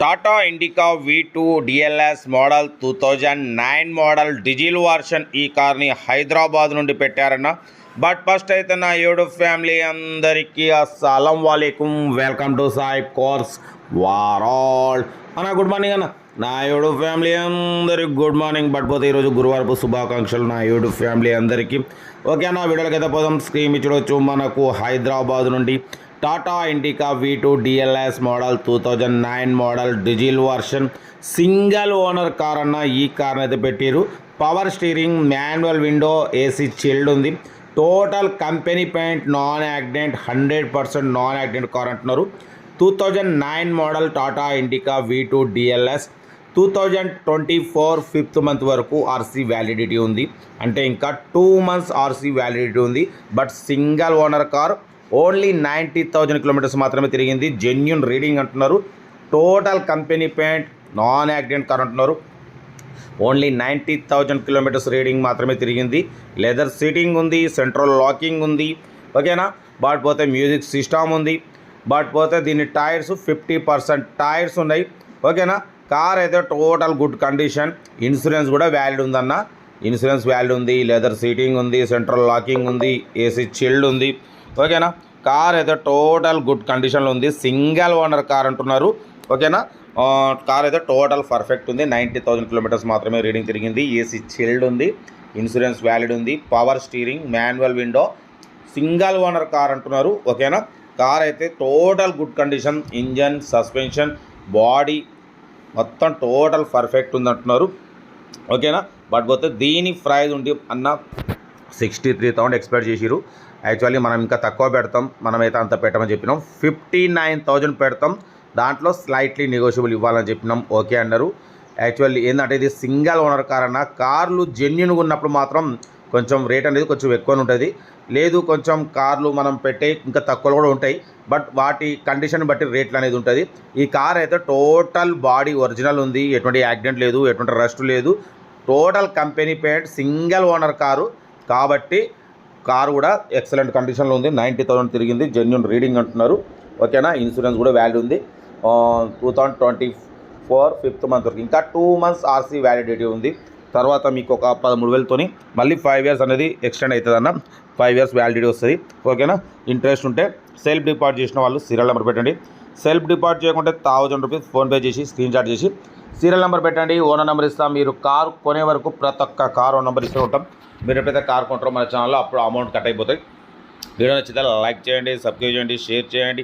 Tata Indica V2 DLS model 2009 model diesel version ఈ కార్ని హైదరాబాద్ నుండి పెట్టారన్న. బట్ ఫస్ట్ అయితే నా యూట్యూబ్ ఫ్యామిలీ అందరికీ అస్సలం వాలేకుం, వెల్కమ్ టు సాయి కోర్స్ వారాల్ అన్న. గుడ్ మార్నింగ్ అన్న. నా యూట్యూబ్ ఫ్యామిలీ అందరికి గుడ్ మార్నింగ్. బట్ పోతే ఈరోజు గురువారపు శుభాకాంక్షలు నా యూట్యూబ్ ఫ్యామిలీ అందరికీ. ఓకే అన్న, వీడియోలకి అయితే పోదాం. స్క్రీన్ ఇచ్చవచ్చు మనకు హైదరాబాద్ నుండి Tata Indica V2 DLS model 2009 model diesel version single owner car అన్న. ఈ కార్ని అయితే పెట్టారు. Power steering, manual window, AC chilled ఉంది. Total company paint, non accident, 100% non accident car అంటున్నారు. 2009 model Tata Indica V2 DLS 2024 5th month వరకు RC validity ఉంది. అంటే ఇంకా 2 months ఆర్సీ వ్యాలిడిటీ ఉంది. But single owner car, only 90,000 kilometres మాత్రమే తిరిగింది. Genuine reading అంటున్నారు. Total company paint, non accident car అంటున్నారు. ఓన్లీ 90,000 కిలోమీటర్స్ రీడింగ్ మాత్రమే తిరిగింది. లెదర్ సీటింగ్ ఉంది, సెంట్రల్ లాకింగ్ ఉంది. ఓకేనా. బట్ పోతే మ్యూజిక్ సిస్టమ్ ఉంది. బట్ పోతే దీని టైర్స్ 50% టైర్స్ ఉన్నాయి. ఓకేనా. కార్ అయితే టోటల్ గుడ్ కండిషన్. ఇన్సూరెన్స్ కూడా వ్యాలిడ్ ఉందన్న. ఇన్సూరెన్స్ వ్యాలిడ్ ఉంది. లెదర్ సీటింగ్ ఉంది, సెంట్రల్ లాకింగ్ ఉంది, ఏసీ చిల్డ్ ఉంది. ఓకేనా. కార్ అయితే టోటల్ గుడ్ కండిషన్లో ఉంది. సింగిల్ ఓనర్ కార్ అంటున్నారు. ఓకేనా. కార్ అయితే టోటల్ పర్ఫెక్ట్ ఉంది. 90,000 కిలోమీటర్స్ మాత్రమే రీడింగ్ తిరిగింది. ఏసీ చిల్డ్ ఉంది. ఇన్సూరెన్స్ వ్యాలిడ్ ఉంది. Power steering, manual window, single owner car అంటున్నారు. ఓకేనా. కార్ అయితే total good condition. Engine, suspension, body మొత్తం టోటల్ పర్ఫెక్ట్ ఉంది అంటున్నారు. ఓకేనా. బట్ పోతే దీని ప్రైస్ ఉండి అన్న 63,000 ఎక్స్పెక్ట్ చేసిరు. యాక్చువల్లీ మనం ఇంకా తక్కువ పెడతాం. మనమైతే అంత పెట్టమని చెప్పినాం. 59,000 పెడతాం. దాంట్లో స్లైట్లీ నెగోషియబుల్ ఇవ్వాలని చెప్పినాం. ఓకే అన్నారు. యాక్చువల్లీ ఏంటంటే ఇది సింగిల్ ఓనర్ కార్ అన్న. కార్లు జెన్యున్గా ఉన్నప్పుడు మాత్రం కొంచెం రేట్ అనేది కొంచెం ఎక్కువనే ఉంటుంది. లేదు కొంచెం కార్లు మనం పెట్టే ఇంకా తక్కువలో కూడా ఉంటాయి. బట్ వాటి కండిషన్ బట్టి రేట్లు అనేది ఉంటుంది. ఈ కార్ అయితే టోటల్ బాడీ ఒరిజినల్ ఉంది. ఎటువంటి యాక్సిడెంట్ లేదు, ఎటువంటి రస్ట్ లేదు. Total company paint, single owner car కాబట్టి కారు కూడా ఎక్సలెంట్ కండిషన్లో ఉంది. 90,000 తిరిగింది. జెన్యున్ రీడింగ్ అంటున్నారు. ఓకేనా. ఇన్సూరెన్స్ కూడా వ్యాలిడ్ ఉంది. 2024 5th మంత్ వరకు ఇంకా 2 months ఆర్సీ వ్యాలిడిటీ ఉంది. తర్వాత మీకు ఒక 13,000తోని మళ్ళీ 5 years అనేది ఎక్స్టెండ్ అవుతుంది అన్న. 5 years వ్యాలిడిటీ వస్తుంది. ఓకేనా. ఇంట్రెస్ట్ ఉంటే సెల్ఫ్ డిపాజిట్ చేసిన వాళ్ళు సీరియల్ నెంబర్ పెట్టండి. సెల్ఫ్ డిపాజిట్ చేయకుంటే 1,000 రూపీస్ ఫోన్పే చేసి స్క్రీన్ షాట్ చేసి సీరియల్ నెంబర్ పెట్టండి. ఓనర్ నెంబర్ ఇస్తాం. మీరు కారు కొనే వరకు ప్రతి ఒక్క కారు ఓనర్ నెంబర్ ఇస్తూ ఉంటాం. మీరు ఎప్పుడైతే కార్ కొంటారో మన ఛానల్లో అప్పుడు అమౌంట్ కట్ అయిపోతాయి. వీడియో నచ్చితే లైక్ చేయండి, సబ్స్క్రైబ్ చేయండి, షేర్ చేయండి.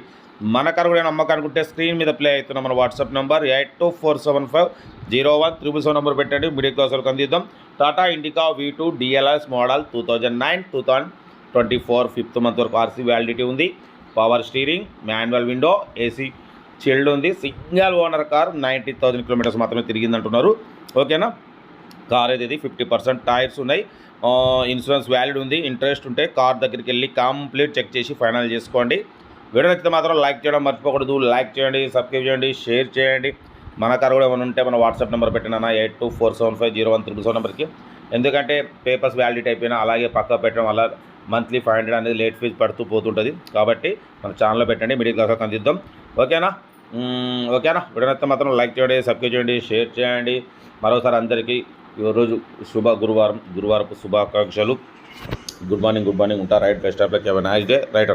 మన కారు కూడా నమ్మకానుకుంటే స్క్రీన్ మీద ప్లే అవుతున్న మన వాట్సాప్ నెంబర్ 8247501377 నెంబర్ పెట్టండి. మిడిల్ క్లాస్ వాళ్ళకి అందిద్దాం. Tata Indica V2 DLS model 2009 2024 5th month వరకు ఆర్సీ వ్యాలిడిటీ ఉంది. Power steering, manual window, AC chilled ఉంది. సింగిల్ ఓనర్ కార్, 90,000 కిలోమీటర్స్ మాత్రమే తిరిగింది అంటున్నారు. ఓకేనా. కార్ అయితే ఇది 50% టైర్స్ ఉన్నాయి. ఇన్సూరెన్స్ వ్యాలిడ్ ఉంది. ఇంట్రెస్ట్ ఉంటే కార్ దగ్గరికి వెళ్ళి కంప్లీట్ చెక్ చేసి ఫైనల్ చేసుకోండి. వీడియో నచ్చితే మాత్రం లైక్ చేయడం మర్చిపోకూడదు. లైక్ చేయండి, సబ్స్క్రైబ్ చేయండి, షేర్ చేయండి. మన కార్ కూడా ఏమైనా ఉంటే మన వాట్సాప్ నెంబర్ పెట్టినా 8247501377 నెంబర్కి. ఎందుకంటే పేపర్స్ వ్యాలిడిటీ అయిపోయినా అలాగే పక్క పెట్టడం వల్ల మంత్లీ 500 అనేది లేట్ ఫీజు పడుతూ పోతుంటుంది. కాబట్టి మన ఛానల్లో పెట్టండి. మిడిల్ క్లాస్ అందిద్దాం. ఓకేనా. ఓకేనా. వీడియో నచ్చితే మాత్రం లైక్ చేయండి, సబ్స్క్రైబ్ చేయండి, షేర్ చేయండి. మరోసారి అందరికీ ఈరోజు గురువారపు శుభాకాంక్షలు. గుడ్ మార్నింగ్ ఉంటా. Right. Best of luck. Have a nice day. Right.